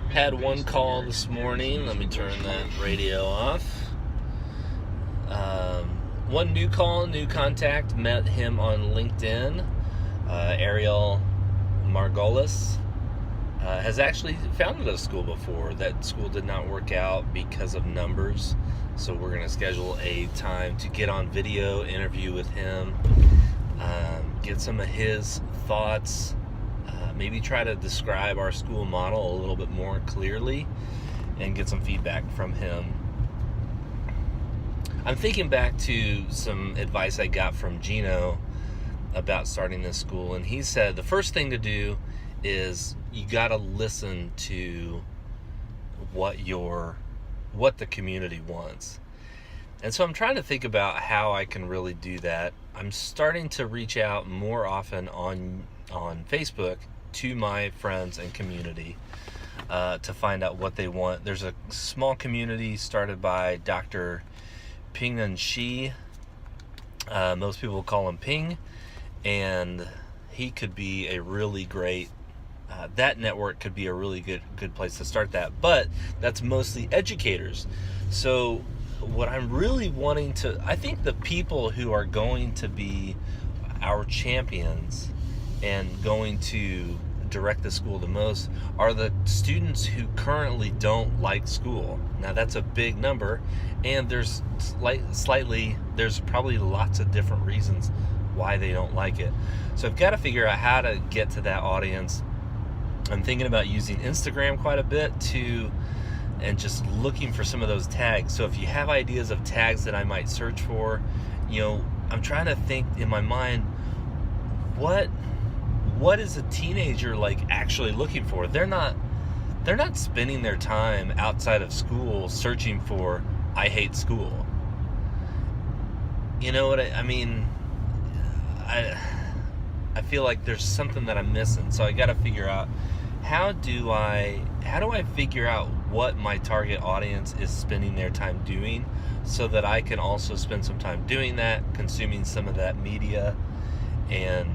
Had one call this morning. Let me turn that radio off. One new call, new contact. Met him on LinkedIn. Ariel Margolis has actually founded a school before. That school did not work out because of numbers. So we're going to schedule a time to get on video, interview with him, get some of his thoughts, maybe try to describe our school model a little bit more clearly, and get some feedback from him. I'm thinking back to some advice I got from Gino about starting this school, and he said the first thing to do is you got to listen to what the community wants. And so I'm trying to think about how I can really do that. I'm starting to reach out more often on Facebook to my friends and community to find out what they want. There's a small community started by Dr. Ping-Nan Shi. Most people call him Ping, and he could be a really great that network could be a really good place to start that, but that's mostly educators. So what I'm really wanting to, I think the people who are going to be our champions and going to direct the school the most are the students who currently don't like school. Now that's a big number, and there's there's probably lots of different reasons why they don't like it. So I've got to figure out how to get to that audience. I'm thinking about using Instagram quite a bit and just looking for some of those tags. So if you have ideas of tags that I might search for, I'm trying to think in my mind, what is a teenager like actually looking for? They're not spending their time outside of school searching for I hate school. You know what I mean? I feel like there's something that I'm missing. So I got to figure out how do I figure out what my target audience is spending their time doing, so that I can also spend some time doing that, consuming some of that media, and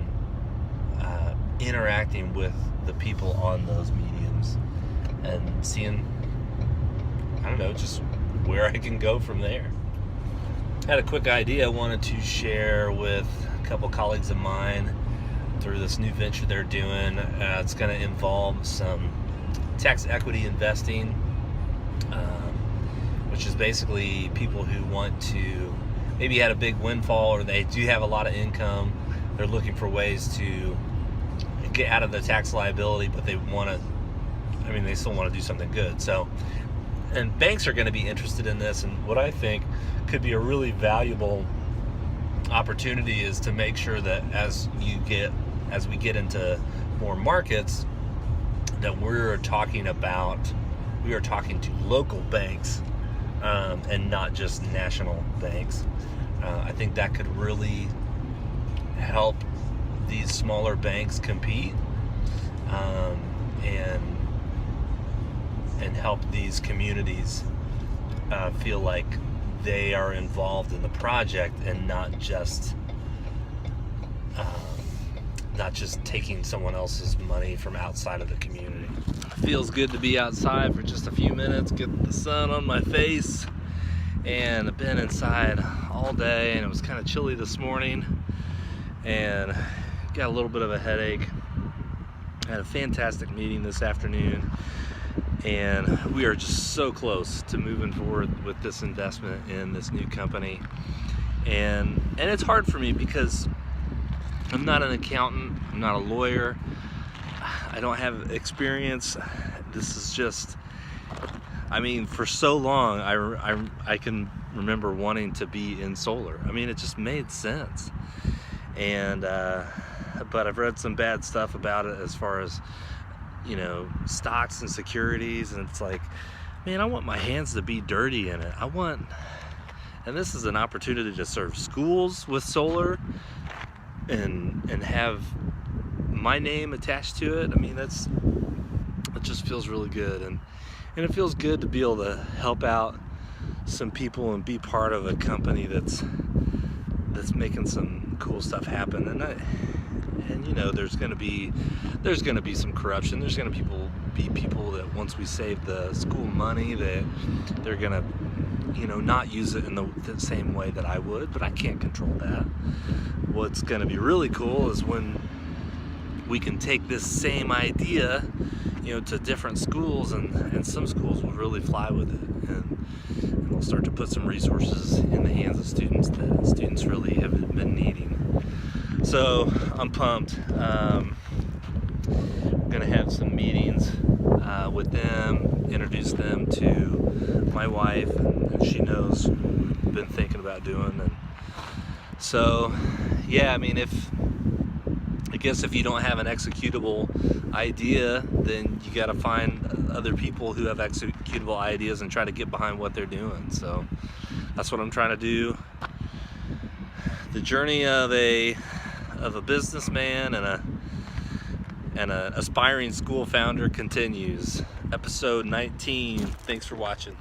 interacting with the people on those mediums, and seeing, just where I can go from there. I had a quick idea I wanted to share with a couple colleagues of mine through this new venture they're doing. It's going to involve some tax equity investing, which is basically people who want to maybe had a big windfall, or they do have a lot of income. They're looking for ways to get out of the tax liability, but they still want to do something good. So, and banks are going to be interested in this, and what I think could be a really valuable opportunity is to make sure that as we get into more markets, that we are talking to local banks, and not just national banks. I think that could really help these smaller banks compete, and help these communities feel like they are involved in the project, and not just taking someone else's money from outside of the community. It feels good to be outside for just a few minutes, get the sun on my face, and I've been inside all day, and it was kind of chilly this morning, and got a little bit of a headache. I had a fantastic meeting this afternoon, and we are just so close to moving forward with this investment in this new company. And it's hard for me because I'm not an accountant, I'm not a lawyer, I don't have experience. This is just, for so long I can remember wanting to be in solar. It just made sense. And but I've read some bad stuff about it as far as stocks and securities, and it's like, man, I want my hands to be dirty in it. And this is an opportunity to serve schools with solar and have my name attached to it. It just feels really good, and it feels good to be able to help out some people and be part of a company that's making some cool stuff happen. And And you know, there's going to be some corruption. There's going to be people that once we save the school money, that they're going to, you know, not use it in the same way that I would, but I can't control that. What's going to be really cool is when we can take this same idea, you know, to different schools, and some schools will really fly with it, and we'll start to put some resources in the hands of students that students really have been needing. So I'm pumped. I'm gonna have some meetings with them, introduce them to my wife, and she knows what we've been thinking about doing. And so, yeah, I mean, I guess if you don't have an executable idea, then you got to find other people who have executable ideas and try to get behind what they're doing. So that's what I'm trying to do. The journey of a businessman and an aspiring school founder continues. Episode 19. Thanks for watching.